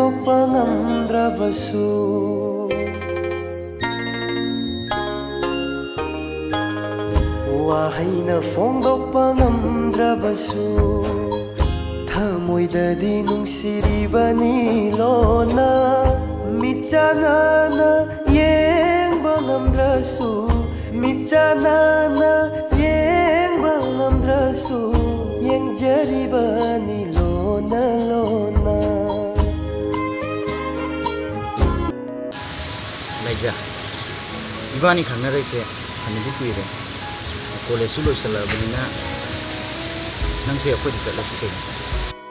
ꯐꯣꯡꯗꯣꯛꯄ ꯉꯝꯗ꯭ꯔꯕꯁꯨ ꯋꯥꯍꯩꯅ ꯐꯣꯡꯗꯣꯛꯄ ꯉꯝꯗ꯭ꯔꯕꯁꯨ ꯊꯃꯣꯏꯗꯗꯤ ꯅꯨꯡꯁꯤꯔꯤꯕꯅꯤ ꯂꯣꯟꯅ ꯃꯤꯠꯆꯥꯟꯅꯅ ꯌꯦꯡꯕ ꯉꯝꯗ꯭ꯔꯁꯨ ꯃꯤꯠꯆꯥꯟꯅꯅ ꯌꯦꯡꯕ ꯉꯝꯗ꯭ꯔꯁꯨ ꯌꯦꯡꯖꯔꯤꯕꯅꯤ ꯂꯣꯟꯅ ꯂꯣꯟꯅ ꯂꯩꯖꯥ 이반이 강나라에서 하는데 꾸이래 콜레ꯖ loisalabnina nangse akhoi chatlasi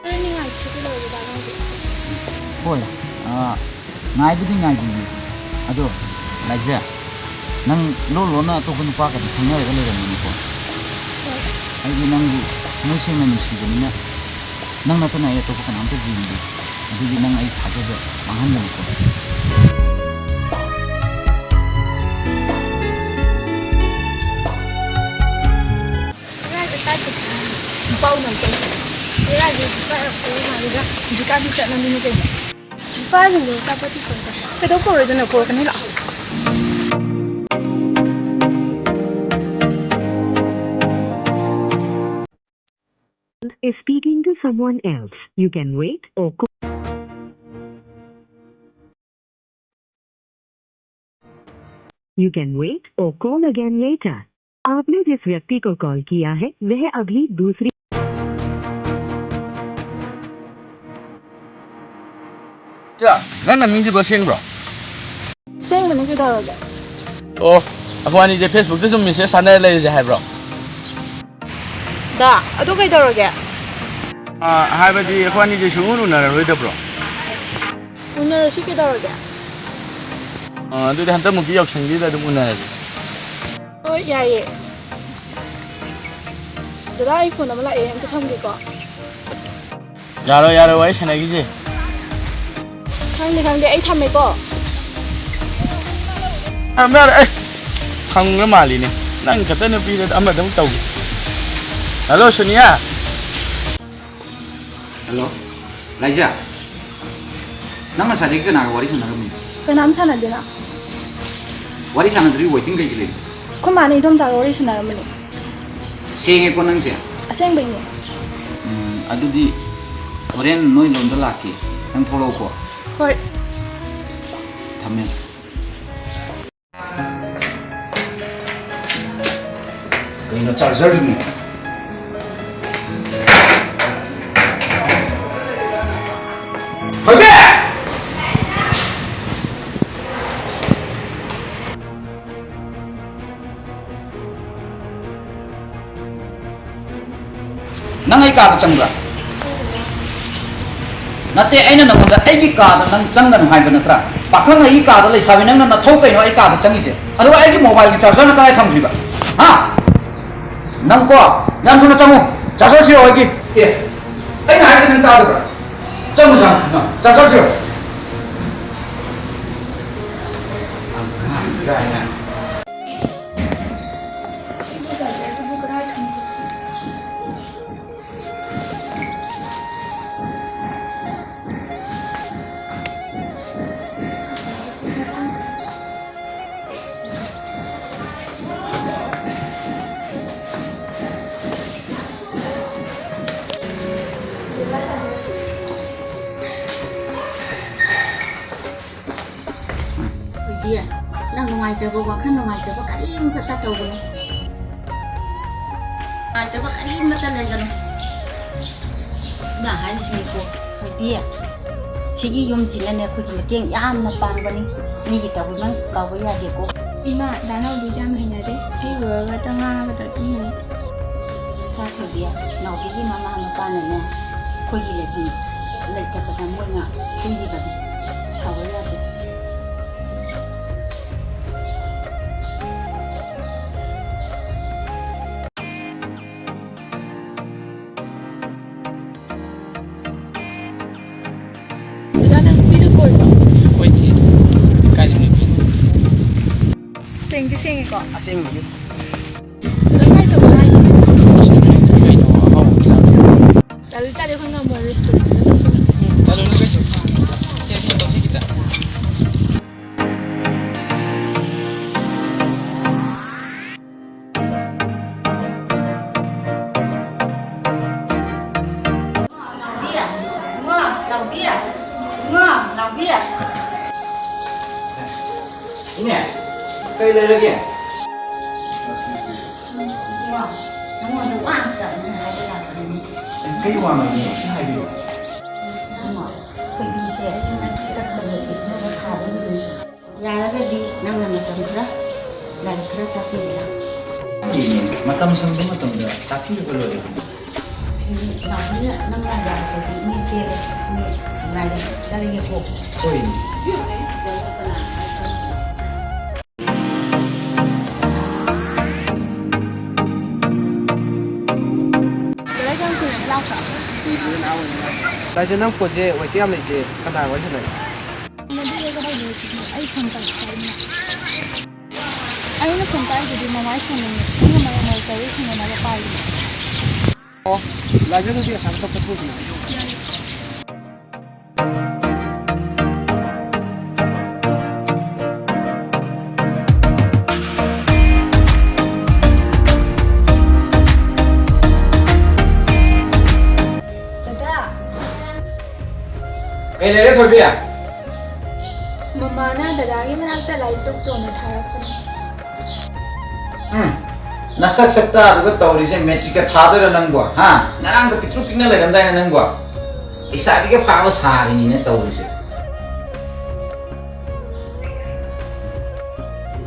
kai ni ngai chu lo ba nang de hoi ngai budi ngai bi ado laija nang lo na to kun pa ka thunga ga le ram ni ko ai gi nang gi noi se na ni si ni nang na to na ya to ka nam ta ji ni adu gi nang ai thaja ba mahan ni ko bao nằm trong sự thế là gì phải ở phố mà đi ra chỉ cả đi chợ năm mươi cái phải là người ta có đi còn cái đó có rồi nó có cái này là is speaking to someone else. You can wait or call. You can wait or call again later. आपने जिस व्यक्ति को call किया है वह अभी दूसरी 자, 난 민지 버싱 bro. sen mình cái đó rồi 어, 아빠니 이제 페이스북에 좀 메시지 사내려 이제 해 bro. đó ở đâu cái đó rồi kìa 하이바디 아빠니 이제 중으로 나를 왜 bro. 오늘 시키 đó rồi kìa 너도 한때 뭐 기억 챙기다 좀 오늘지. ôi dạ vậy từ đó iPhone nó lại em cái thông gì có 야로 와이 사내기지. thằng đi ấy thăm mày có 나 한글 말이네. 난 그때는 비례 아마 너무 떠고. Hello Sonia. hello laija nang sa de kana wari sana ram cái nam sana đi nào wari sana dri waiting kai gile không mà này thông sao rồi sana rồi mình senge ko nang se sen bình nhỉ adudi oren noi lom da laki nang tholo ko thôi thamme kayna charger ni Baby! Nang ai ka ta changra nate aina na munda ai gi ka da nang changan hai ba natra pakhang ai ka da lai sabi nang na thau kai no ai ka da changi se adu ai gi mobile gi charger na kai tham riba ha nang ko jam thuna chamu charger siro ai gi e ai na hai se nang ta da chamu jam na charger siro gai na bây giờ sẽ tôi biết có ai thông không dia nang ngoài tới có khăn ngoài tới có cái im phải ta tàu rồi ngoài tới có cái im mà ta lên rồi là hai gì cô phải dia chỉ cái yếm chỉ là này cô chỉ tiếng yam mà bằng vậy ni cái tàu mình cầu với nhà gì cô ima đã nào đi jam hình này hay vừa cái tao nga cái tao tiếng này sao phải dia nào cái gì mà bằng này nè cô gì lại chặt cái thằng mua ngà cái gì vậy sao với nhà gì sen cái sen có 아생 뭐 nó ngay chỗ này 이거 하고 자. ta đi khoan ngầm vào restaurant 나도 이거 좀. 제 लेरगे नमोन वान करने हाय लाकनी कई वामनी हाइबी नमो कोई भी से तक बदलती है खाली यारगदी नमन मतम खरा लाल खरा तापीरा ini matam sambil matam dah tapi kalau ada namanya namanya yaargadi ni kere ni ngai sari ko so ini Lai nang po je wai tiam le je kana wai thai ꯑꯩꯅ ꯐꯣꯟ ꯄꯥꯏꯗꯨꯗꯤ ꯃꯃꯥꯏ ꯐꯣꯟꯅꯤ ꯑꯩꯅ ꯃꯔꯛ ꯃꯔꯛꯇ ꯋꯥꯔꯤ ꯁꯥꯟꯅꯅꯕ ꯄꯥꯏꯔꯤꯅꯦ Oh, lai je tu asam tak pathu ni. ꯗꯗꯥ kay lere thoi bia ꯃꯃꯥꯅ ꯗꯗꯥꯒꯤ ꯃꯅꯥꯛꯇ ꯂꯥꯏꯔꯤꯛ ꯇꯣꯛꯆꯣꯅ ꯊꯥꯔꯛꯄꯅꯤ nasak sakta aduga tawrise metric ka thadara nangbo ha narang da pitru pikna legamdai na nangbo isabi ke phawa sari ni ne tawrise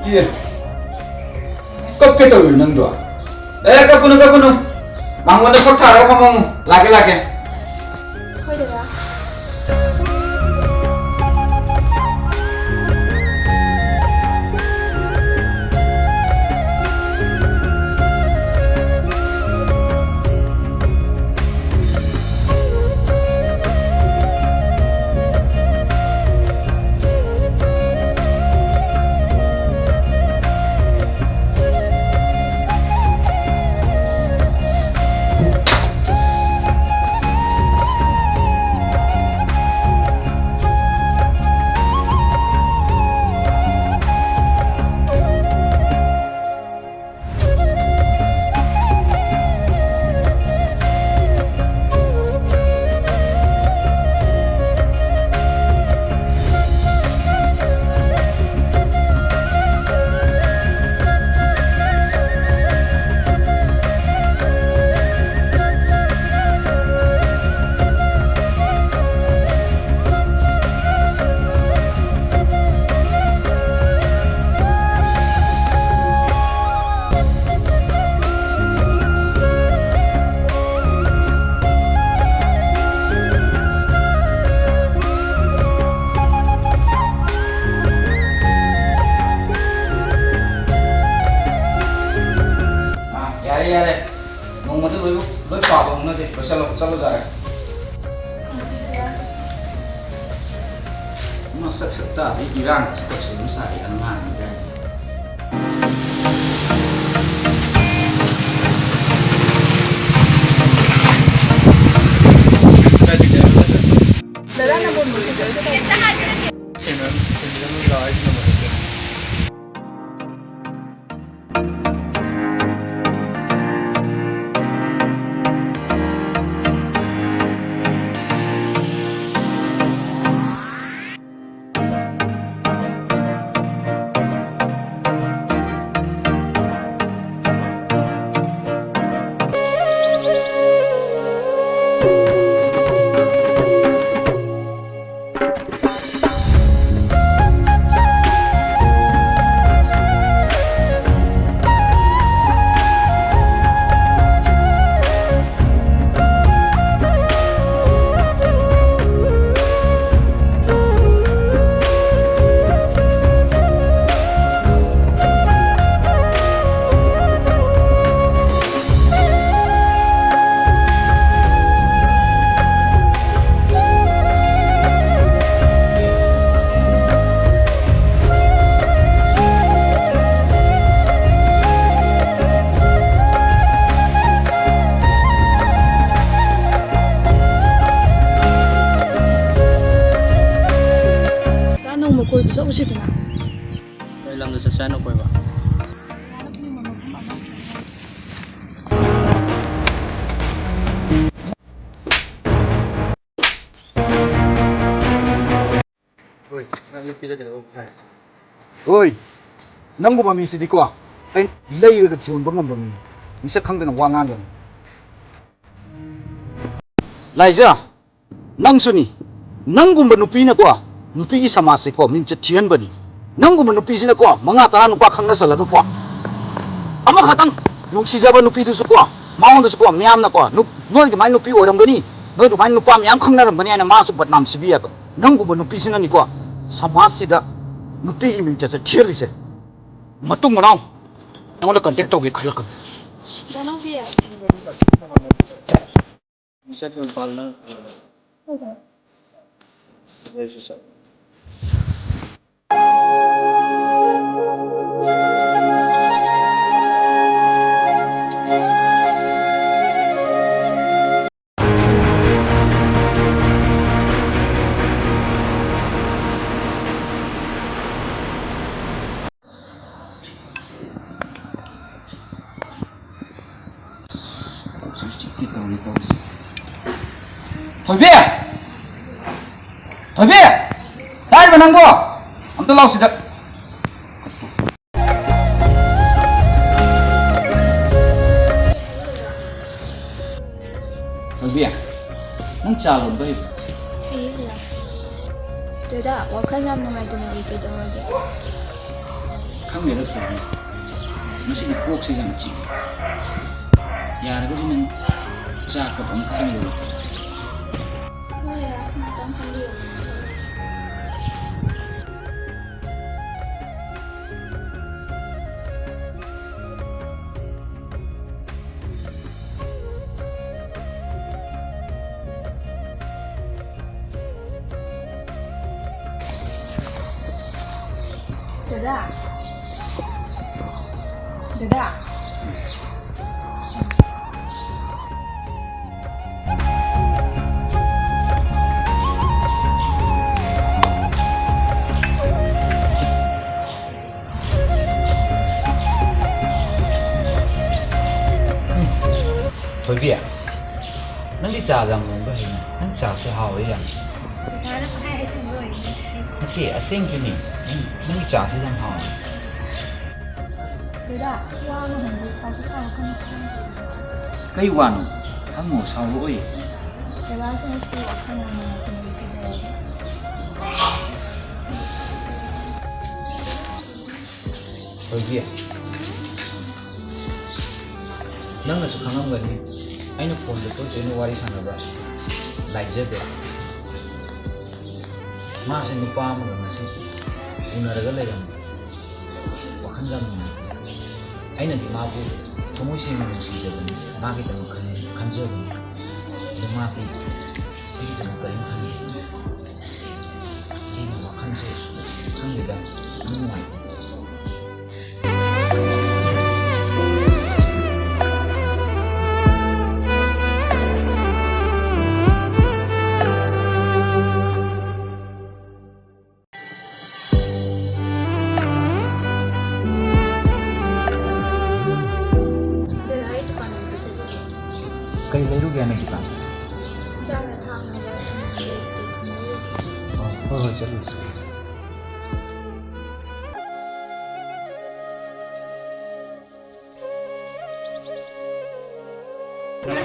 ye kap ke tawir nangdo kapunu mangwanda khok thara khamong lage ꯍꯣꯏ ꯗꯗꯥ yare mong madu loi pa bong na de chalo jare masak sakta di irang to sim sai angan ga ꯗꯗꯥ number ꯃꯨꯛꯇꯤ ꯀꯩꯗ ꯀꯣꯏꯕ ꯆꯠꯂꯨꯁꯤꯗꯅ ꯀꯩ ꯂꯝꯗ ꯆꯠꯁꯦ ꯍꯥꯏꯅꯣ ꯀꯣꯏꯕ ꯍꯣꯏ ꯅꯪ ꯅꯨꯄꯤꯗ ꯀꯩꯗꯧꯕ ꯐꯥꯏ oi ꯅꯪꯒꯨꯝꯕ ꯃꯤꯁꯤꯗꯤꯀꯣ ꯑꯩ ꯂꯩꯔꯒ ꯌꯣꯟꯕ ꯉꯝꯕ ꯃꯤꯅꯤ ꯃꯤꯁꯛ ꯈꯪꯗꯅ ꯋꯥ ꯉꯥꯡꯒꯅꯤ ꯂꯥꯏꯖꯥ ꯅꯪꯁꯨꯅꯤ ꯅꯪꯒꯨꯝꯕ ꯅꯨꯄꯤꯅꯀꯣ ꯅꯨꯄꯤꯒꯤ ꯁꯃꯥꯖꯁꯦꯀꯣ ꯃꯤꯡꯆꯠ ꯊꯤꯍꯟꯕꯅꯤ ꯅꯪꯒꯨꯝꯕ ꯅꯨꯄꯤꯁꯤꯅꯀꯣ 5-10 nupa ꯈꯪꯅꯁꯜꯂꯒꯀꯣ ꯑꯃꯈꯛꯇꯪ ꯅꯨꯡꯁꯤꯖꯕ ꯅꯨꯄꯤꯗꯨꯁꯨꯀꯣ ꯃꯉꯣꯟꯗꯁꯨꯀꯣ ꯃꯌꯥꯝꯅꯀꯣ ꯅꯣꯏ ꯑꯗꯨꯃꯥꯏꯅ ꯅꯨꯄꯤ ꯑꯣꯏꯔꯝꯒꯅꯤ ꯅꯣꯏ ꯑꯗꯨꯃꯥꯏꯅ ꯅꯨꯄꯥ ꯃꯌꯥꯝ ꯈꯪꯅꯔꯝꯒꯅꯤ ꯍꯥꯏꯅ ꯃꯥꯁꯨ ꯕꯗꯅꯥꯝ ꯁꯤꯕꯤꯌꯦꯕ ꯅꯪꯒꯨꯝꯕ ꯅꯨꯄꯤꯁꯤꯅꯅꯤꯀꯣ ꯁꯃꯥꯖꯁꯤꯗ ꯅꯨꯄꯤꯒꯤ ꯃꯤꯡꯆꯠꯁꯦ ꯊꯤꯍꯜꯂꯤꯁꯦ ꯃꯇꯨꯡ ꯃꯅꯥꯎ ꯑꯩꯉꯣꯟꯗ ꯀꯟꯇꯦꯛ ꯇꯧꯒꯦ ꯈꯜꯂꯛꯀꯅꯤ ꯊꯣꯏꯕꯤ ꯊꯣꯏꯕꯤ ꯇꯥꯏꯕ ꯅꯪꯕꯣ ꯑꯝꯇ ꯂꯥꯎ ꯁꯤꯗ ꯊꯣꯏꯕꯤ ꯅꯪ ꯆꯥ ꯂꯣꯟꯕ ꯍꯩꯕ꯭ꯔꯣ ꯍꯩꯌꯦ ꯗꯗꯥ ꯋꯥꯈꯜ ꯌꯥꯝ ꯅꯨꯡꯉꯥꯏꯇꯅ ꯑꯩ ꯀꯩꯗꯧꯔꯒꯦ ꯈꯪꯗꯦꯗ ꯊꯣꯏꯕꯤ ꯉꯁꯤꯗꯤ ꯀꯣꯛꯁꯦ ꯌꯥꯝ ꯆꯤꯛꯏ ꯌꯥꯔꯒꯗꯤ ꯅꯪ ꯆꯥ ꯀꯞ ꯑꯃꯈꯛꯇꯪ ꯂꯣꯜꯂꯛꯀꯦ Dada. Dada. ꯊꯣꯏꯕꯤ ꯅꯪꯗꯤ ꯆꯥ ꯌꯥꯝ ꯂꯣꯟꯕ ꯍꯩꯅ ꯅꯪ ꯆꯥꯁꯦ ꯍꯥꯎꯋꯦ ꯌꯥꯝ ꯅꯠꯇꯦ ꯑꯁꯦꯡꯀꯤꯅꯤ ꯅꯪꯒꯤ ꯆꯥꯁꯦ ꯌꯥꯝ ꯍꯥꯎꯋꯦ Dada, wano hindi sabi sa akin. ꯀꯩ ꯋꯥꯅꯣ ꯍꯪꯉꯣ ꯁꯥꯎꯔꯛꯑꯣꯏ Dada, sinisi ako na natin dito. ꯊꯣꯏꯕꯤ ꯅꯪꯅꯁꯨ ꯈꯪꯉꯝꯒꯅꯤ ꯑꯩꯅ ꯐꯣꯟꯗ ꯇꯣꯏꯅ ꯋꯥꯔꯤ ꯁꯥꯟꯅꯕ ꯂꯥꯏꯖꯗꯦ ꯃꯥꯁꯦ ꯅꯨꯄꯥ ꯑꯃꯒ ꯉꯁꯤ ꯎꯅꯔꯒ ꯂꯩꯔꯝꯃꯦ ꯋꯥꯈꯜ ꯌꯥꯝ ꯅꯨꯡꯉꯥꯏꯇꯦ ꯑꯩꯅꯗꯤ ꯃꯥꯕꯨ ꯊꯃꯣꯏ ꯁꯦꯡꯅ ꯅꯨꯡꯁꯤꯖꯕꯅꯤ ꯃꯥꯒꯤꯗꯃꯛ ꯈꯟꯖꯕꯅꯤ ꯑꯗꯨ ꯃꯥꯗꯤ ꯑꯩꯒꯤꯗꯃꯛ ꯀꯔꯤꯝ ꯈꯟꯗꯦ ꯑꯩꯒꯤ ꯋꯥꯈꯜꯁꯦ ꯈꯪꯗꯦꯗ ꯌꯥꯝ ꯅꯨꯡꯉꯥꯏꯇꯦ ꯀꯩ ꯂꯩꯔꯨꯒꯦ ꯍꯥꯏꯅ ꯗꯨꯀꯥꯟ Sana tama ba ito? ꯍꯣꯏ ꯍꯣꯏ ꯆꯠꯂꯨꯁꯤ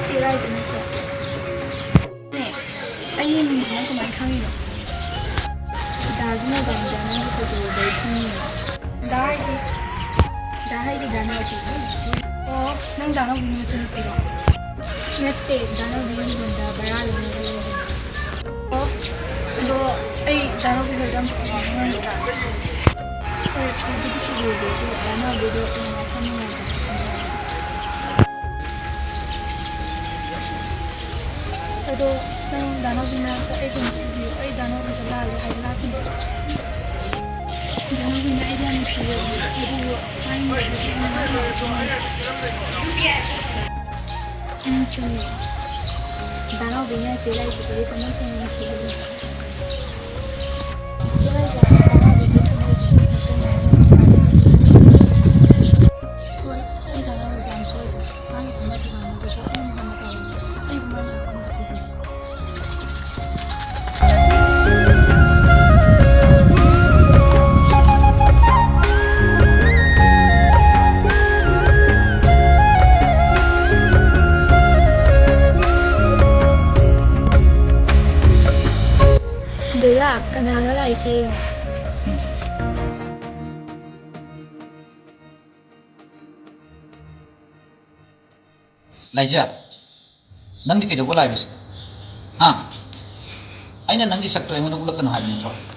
Si Ryzen ito. Ay, hindi naman kumain kami no. Dahil na ba ang dami ko dahil kami. Dahil di dami ako. Oh, nang dami ko nito nito. Nete, dami ko nito banda baral na nito. Oh, do ay dami ko nito ang pagkain. Ay, hindi ko dito. Ano dito ang kami na. Pero nang danaw din na ay kung video ay danaw din talaga ay natin. Danaw din na ay danaw siya. Pero ay mo siya. Cuma danaw din na sila ay dito naman siya siya. Sila ay danaw din sa mga ay danaw din sa ay kumatawan ko siya ay kumatawan. Ay kumatawan. से लाइजा नंगी कई लाइबस हाँ अगर नंगी सक्ट उलकन है